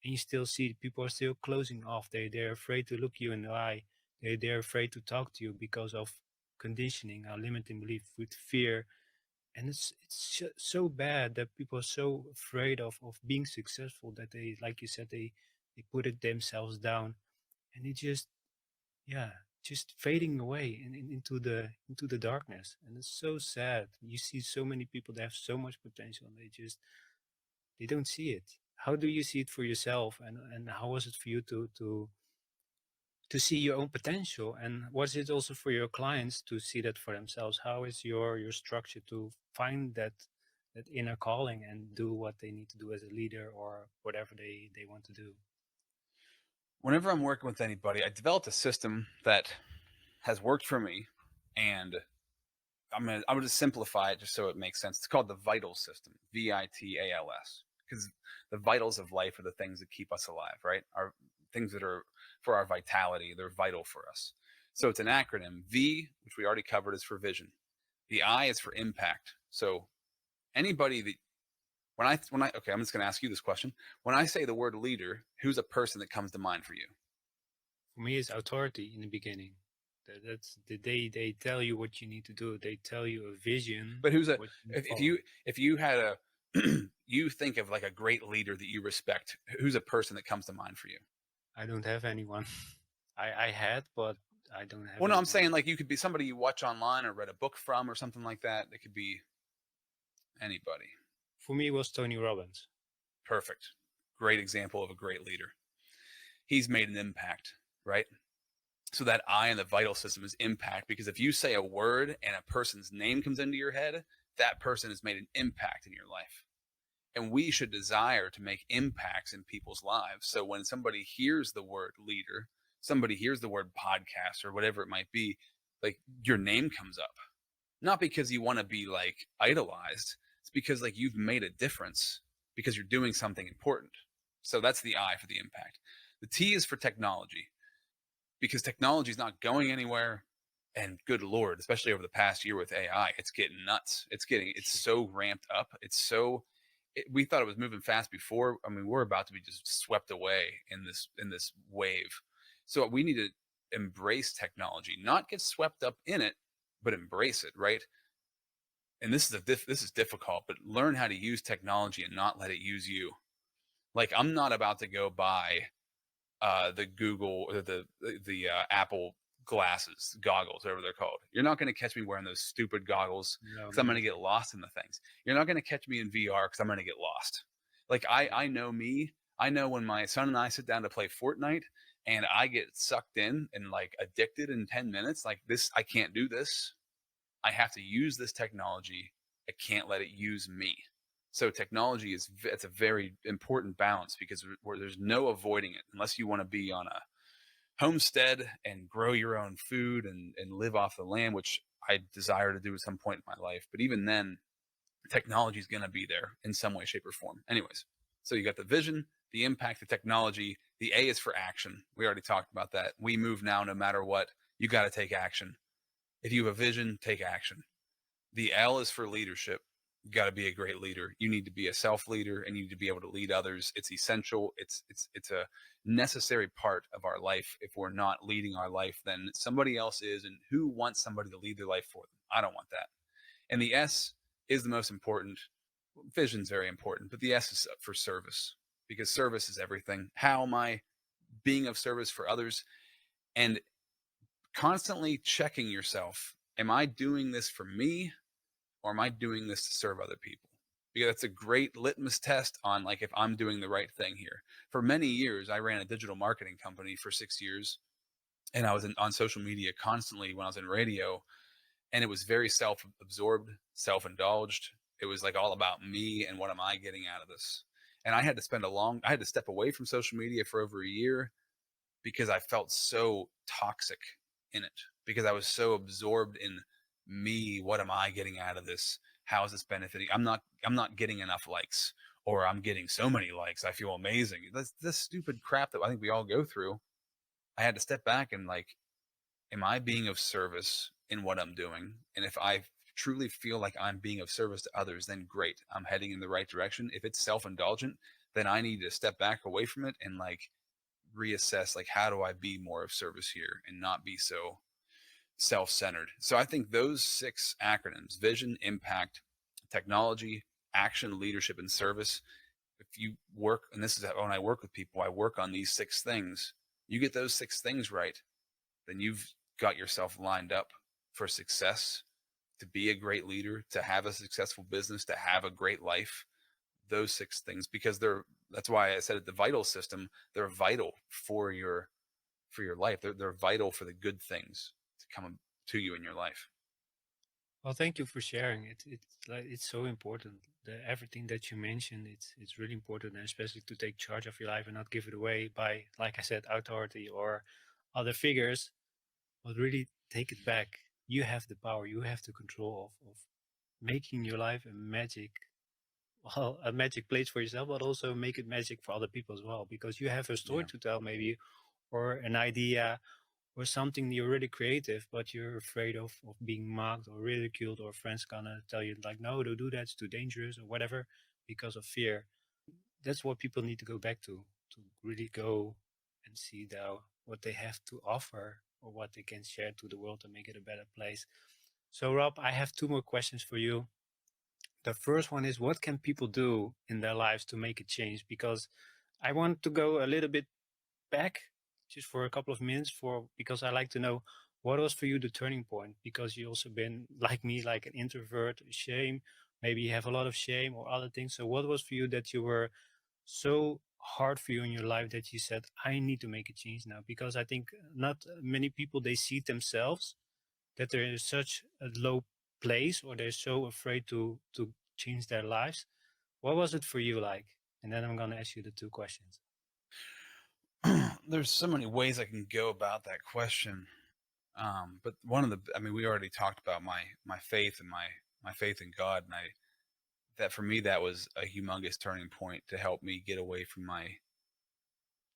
And you still see people are still closing off. They're afraid to look you in the eye. They're afraid to talk to you because of conditioning, our limiting belief with fear. And it's so bad that people are so afraid of being successful that they, like you said, they put it themselves down, and it just, yeah, just fading away into the darkness. And it's so sad. You see so many people that have so much potential and they don't see it. How do you see it for yourself, and how was it for you to see your own potential, and was it also for your clients to see that for themselves? How is your structure to find that inner calling and do what they need to do as a leader or whatever they want to do? Whenever I'm working with anybody, I developed a system that has worked for me, and I'm gonna simplify it just so it makes sense. It's called the vital system, VITALS, because the vitals of life are the things that keep us alive, right? Our things that are for our vitality, they're vital for us. So it's an acronym. V, which we already covered, is for vision. The I is for impact. So anybody that when I okay, I'm just gonna ask you this question. When I say the word leader, who's a person that comes to mind for you? For me, it's authority in the beginning. That's they tell you what you need to do. They tell you a vision, But who's a what you need to if follow. you had a you think of like a great leader that you respect, who's a person that comes to mind for you? I don't have anyone. I had, but I don't have Well, no, I'm anyone. saying like you could be somebody you watch online or read a book from or something like that. It could be anybody. For me, it was Tony Robbins. Perfect. Great example of a great leader. He's made an impact, right? So that I in the vital system is impact, because if you say a word and a person's name comes into your head, that person has made an impact in your life. And we should desire to make impacts in people's lives. So when somebody hears the word leader, somebody hears the word podcast or whatever it might be, like your name comes up. Not because you want to be like idolized, it's because like you've made a difference because you're doing something important. So that's the I for the impact. The T is for technology, because technology is not going anywhere. And good Lord, especially over the past year with AI, it's getting nuts. It's so ramped up. We thought it was moving fast before. I mean, we're about to be just swept away in this wave. So we need to embrace technology, not get swept up in it, but embrace it, right? And this is difficult, but learn how to use technology and not let it use you. Like I'm not about to go buy the Google or the Apple goggles, whatever they're called. You're not going to catch me wearing those stupid goggles No, because me I'm going to get neither. lost in the things. You're not going to catch me in VR because I'm going to get lost. Like I know me. I know when my son and I sit down to play Fortnite and I get sucked in and like addicted in 10 minutes. Like this, I can't do this. I have to use this technology. I can't let it use me. So technology is it's a very important balance, because where there's no avoiding it unless you want to be on a homestead and grow your own food and live off the land, which I desire to do at some point in my life. But even then, technology is going to be there in some way, shape, or form. Anyways, so you got the vision, the impact, the technology. The A is for action. We already talked about that. We move now no matter what. You got to take action. If you have a vision, take action. The L is for leadership. You got to be a great leader. You need to be a self leader and you need to be able to lead others. It's essential. It's a necessary part of our life. If we're not leading our life, then somebody else is. And who wants somebody to lead their life for them? I don't want that. And the S is the most important. Vision's very important, but the S is for service, because service is everything. How am I being of service for others? And constantly checking yourself. Am I doing this for me, or am I doing this to serve other people? Because that's a great litmus test on like if I'm doing the right thing here. For many years, I ran a digital marketing company for 6 years, and I was on social media constantly when I was in radio, and it was very self-absorbed, self-indulged. It was like all about me and what am I getting out of this. And I had to step away from social media for over a year because I felt so toxic in it, because I was so absorbed in me. What am I getting out of this? How is this benefiting? I'm not getting enough likes, or I'm getting so many likes. I feel amazing. That's this stupid crap that I think we all go through. I had to step back and like, am I being of service in what I'm doing? And if I truly feel like I'm being of service to others, then great. I'm heading in the right direction. If it's self-indulgent, then I need to step back away from it and like reassess, like how do I be more of service here and not be so self-centered. So I think those six acronyms: vision, impact, technology, action, leadership, and service. If you work, and this is when I work with people, I work on these six things. You get those six things right, then you've got yourself lined up for success, to be a great leader, to have a successful business, to have a great life. Those six things, because that's why I said it, the vital system, they're vital for your life. They're vital for the good things to come to you in your life. Well, thank you for sharing it. It's so important. Everything that you mentioned, it's really important, and especially to take charge of your life and not give it away by, like I said, authority or other figures, but really take it back. You have the power. You have the control of making your life a magic, well, a magic place for yourself, but also make it magic for other people as well, because you have a story Yeah. to tell, maybe, or an idea or something you're really creative, but you're afraid of being mocked or ridiculed, or friends gonna tell you like, no, don't do that, it's too dangerous or whatever, because of fear. That's what people need to go back to really go and see what they have to offer or what they can share to the world to make it a better place. So Rob, I have two more questions for you. The first one is, what can people do in their lives to make a change? Because I want to go a little bit back just for a couple of minutes, for because I like to know what was for you the turning point, because you also been like me, like an introvert, shame, maybe you have a lot of shame or other things. So what was for you that you were so hard for you in your life that you said, I need to make a change now? Because I think not many people, they see themselves that they're in such a low place, or they're so afraid to change their lives. What was it for you like? And then I'm going to ask you the two questions. There's so many ways I can go about that question. But one of the, I mean, we already talked about my faith and my faith in God, and I that for me that was a humongous turning point to help me get away from my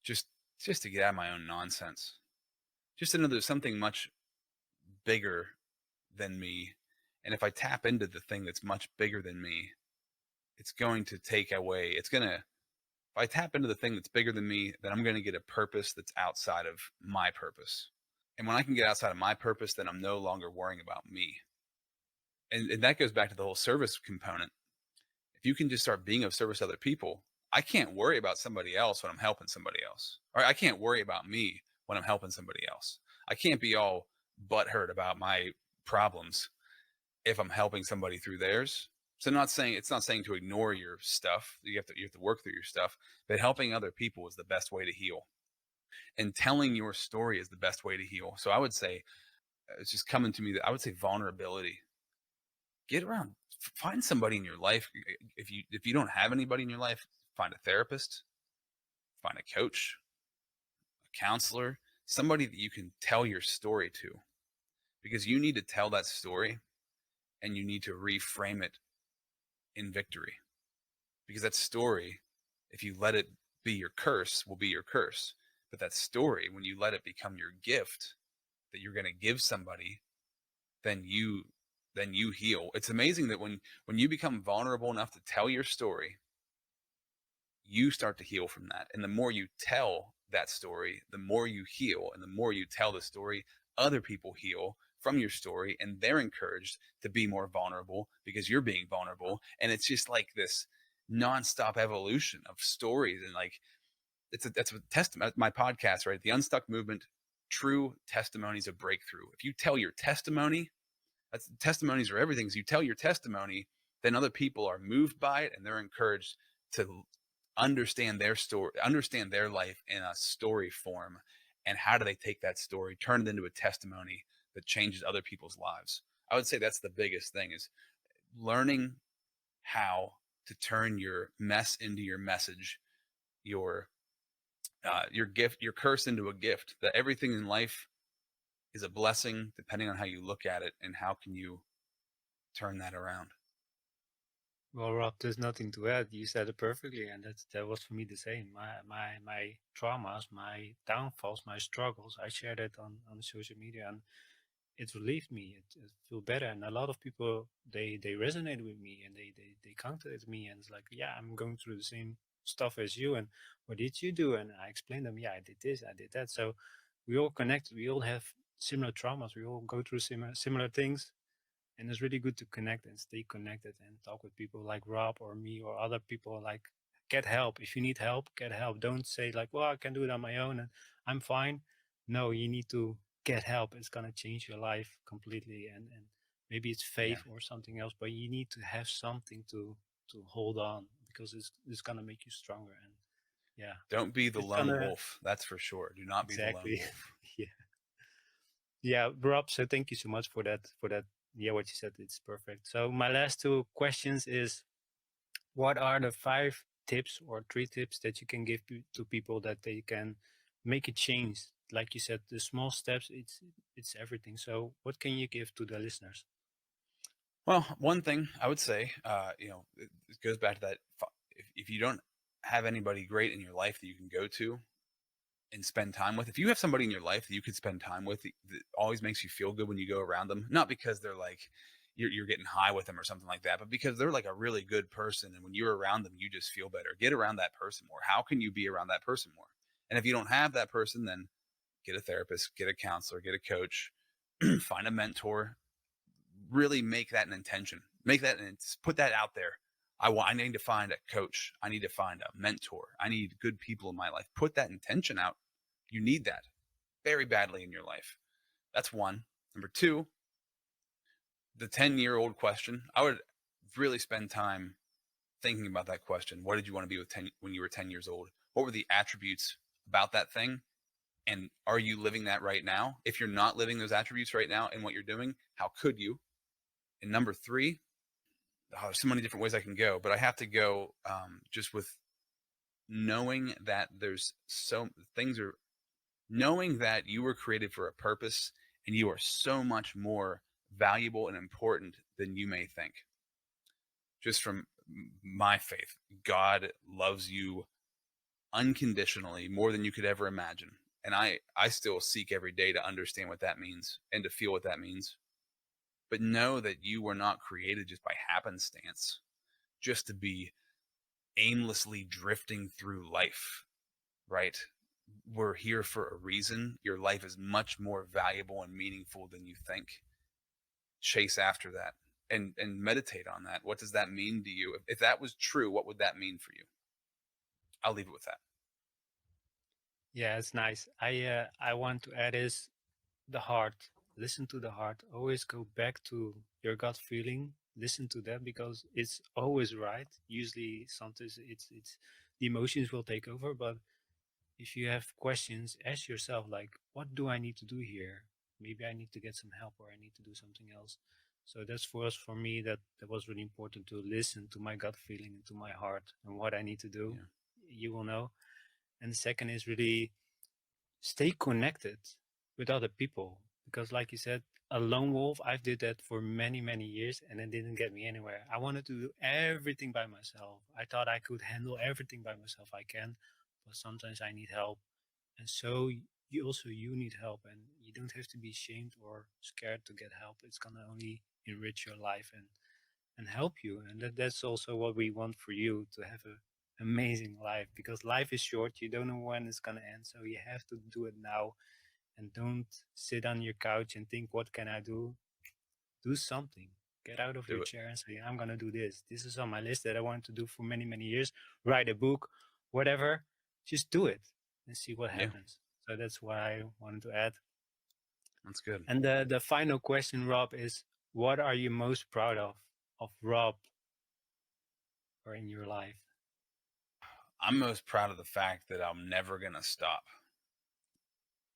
just just to get out of my own nonsense. Just to know there's something much bigger than me, and if I tap into the thing that's much bigger than me, it's going to take away. It's gonna if I tap into the thing that's bigger than me, then I'm gonna get a purpose that's outside of my purpose. And when I can get outside of my purpose, then I'm no longer worrying about me. And that goes back to the whole service component. If you can just start being of service to other people, I can't worry about somebody else when I'm helping somebody else. Or I can't worry about me when I'm helping somebody else. I can't be all butthurt about my problems if I'm helping somebody through theirs. So not saying it's not saying to ignore your stuff. You have to work through your stuff, but helping other people is the best way to heal. And telling your story is the best way to heal. So I would say it's just coming to me that I would say vulnerability. Get around, find somebody in your life. If you don't have anybody in your life, find a therapist, find a coach, a counselor, somebody that you can tell your story to, because you need to tell that story and you need to reframe it in victory. Because that story, if you let it be your curse, will be your curse. But that story, when you let it become your gift that you're going to give somebody, then you heal. It's amazing that when you become vulnerable enough to tell your story, you start to heal from that. And the more you tell that story, the more you heal. And the more you tell the story, other people heal from your story, and they're encouraged to be more vulnerable because you're being vulnerable. And it's just like this nonstop evolution of stories. And like that's a testament. My podcast, right? The Unstuck Movement, true testimonies of breakthrough. If you tell your testimony, testimonies are everything. So you tell your testimony, then other people are moved by it and they're encouraged to understand their story, understand their life in a story form. And how do they take that story, turn it into a testimony that changes other people's lives? I would say that's the biggest thing is learning how to turn your mess into your message, your gift, your curse into a gift. That everything in life is a blessing depending on how you look at it, and how can you turn that around. Well, Rob, there's nothing to add. You said it perfectly, and that was for me the same. My traumas, my downfalls, my struggles. I shared it on social media, and it relieved me. It feel better, and a lot of people they resonate with me, and they contacted me, and it's like, yeah, I'm going through the same stuff as you, and what did you do? And I explained them, yeah, I did this, I did that. So we all connect. We all have similar traumas. We all go through similar things, and it's really good to connect and stay connected and talk with people like Rob or me or other people. Like, get help. If you need help, get help. Don't say like, well, I can do it on my own and I'm fine. No, you need to get help. It's going to change your life completely. And maybe it's Yeah. faith or something else, but you need to have something to hold on, because it's going to make you stronger. And yeah, Don't be the it's lone gonna wolf. That's for sure. Do not be the lone exactly. wolf. Yeah. Yeah, Rob, so thank you so much for that. Yeah, what you said, it's perfect. So my last two questions is, what are the 5 tips or 3 tips that you can give to people that they can make a change? Like you said, the small steps, it's everything. So what can you give to the listeners? Well, one thing I would say, it goes back to that. If you don't have anybody great in your life that you can go to and spend time with, if you have somebody in your life that you could spend time with, that always makes you feel good when you go around them, not because they're like you're getting high with them or something like that, but because they're like a really good person. And when you're around them, you just feel better. Get around that person more. How can you be around that person more? And if you don't have that person, then get a therapist, get a counselor, get a coach, find a mentor. Really make that an intention. Make that and put that out there. I need to find a coach. I need to find a mentor. I need good people in my life. Put that intention out. You need that very badly in your life. That's one. Number two, the 10-year-old question. I would really spend time thinking about that question. What did you want to be when you were 10 years old? What were the attributes about that thing? And are you living that right now? If you're not living those attributes right now in what you're doing, how could you? And number three, there's so many different ways I can go, but I have to go just with knowing that there's so things are knowing that you were created for a purpose and you are so much more valuable and important than you may think. Just from my faith, God loves you unconditionally more than you could ever imagine. And I still seek every day to understand what that means and to feel what that means. But know that you were not created just by happenstance, just to be aimlessly drifting through life, right? We're here for a reason. Your life is much more valuable and meaningful than you think. Chase after that and meditate on that. What does that mean to you? If that was true, what would that mean for you? I'll leave it with that. Yeah, it's nice. I want to add is the heart. Listen to the heart. Always go back to your gut feeling. Listen to that because it's always right. Usually, sometimes it's the emotions will take over. But if you have questions, ask yourself like, what do I need to do here? Maybe I need to get some help, or I need to do something else. So that's for me that was really important to listen to my gut feeling and to my heart and what I need to do. Yeah. You will know. And the second is really stay connected with other people because like you said, a lone wolf, I did that for many years and it didn't get me anywhere. I wanted to do everything by myself. I thought I could handle everything by myself. I can, but sometimes I need help. And so you need help, and you don't have to be ashamed or scared to get help. It's gonna only enrich your life and help you. And that's also what we want for you, to have a amazing life, because life is short. You don't know when it's gonna end, so you have to do it now. And don't sit on your couch and think, what can I do? Do something. Get out of your Do it. chair and say, I'm gonna do this. This is on my list that I wanted to do for many years. Write a book, whatever. Just do it and see what Yeah, happens. So that's what I wanted to add. that's good. And the final question, Rob, is what are you most proud of Rob or in your life? I'm most proud of the fact that I'm never going to stop.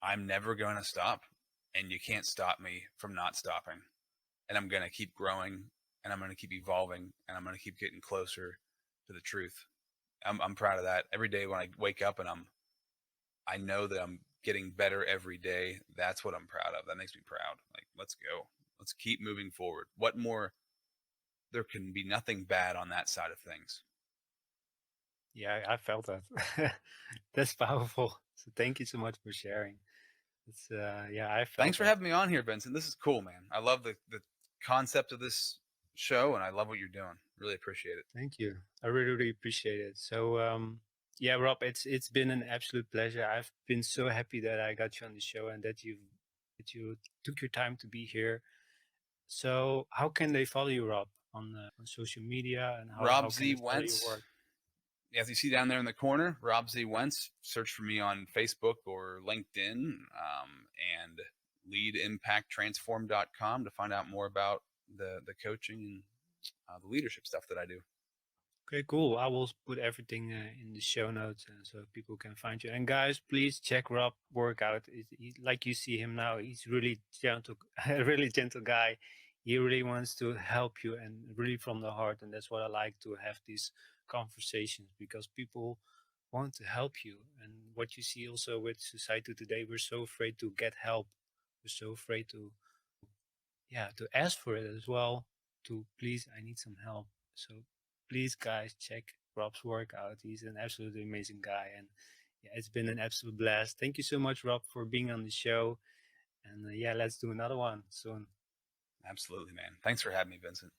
I'm never going to stop, and you can't stop me from not stopping. And I'm going to keep growing, and I'm going to keep evolving, and I'm going to keep getting closer to the truth. I'm proud of that. Every day when I wake up and I know that I'm getting better every day. That's what I'm proud of. That makes me proud. Like, let's go. Let's keep moving forward. What more? There can be nothing bad on that side of things. Yeah, I felt that. That's powerful. So thank you so much for sharing. It's yeah, I felt Thanks for that. having me on here, Vincent. This is cool, man. I love the concept of this show, and I love what you're doing. Really appreciate it. Thank you. I really appreciate it. So yeah, Rob, it's been an absolute pleasure. I've been so happy that I got you on the show and that you took your time to be here. So how can they follow you, Rob, on social media, and how Rob can Z they follow your Wentz. work? As you see down there in the corner, Rob Z Wentz. Search for me on Facebook or LinkedIn, and leadimpacttransform.com to find out more about the coaching and the leadership stuff that I do. Okay, cool. I will put everything in the show notes so people can find you. And guys, please check Rob workout. Like you see him now, he's really gentle, a really gentle guy. He really wants to help you and really from the heart. And that's what I like to have these conversations, because people want to help you. And what you see also with society today, we're so afraid to get help. We're so afraid to, yeah, to ask for it as well. To please, I need some help. So please, guys, check Rob's work out. He's an absolutely amazing guy, and yeah, it's been an absolute blast. Thank you so much, Rob, for being on the show. And yeah, let's do another one soon. Absolutely, man. Thanks for having me, Vincent.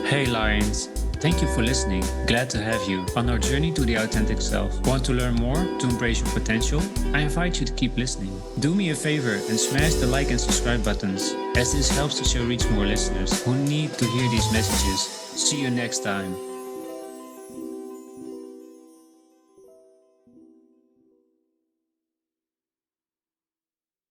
Hey Lions, thank you for listening. Glad to have you on our journey to the authentic self. Want to learn more to embrace your potential? I invite you to keep listening. Do me a favor and smash the like and subscribe buttons, as this helps the show reach more listeners who need to hear these messages. See you next time.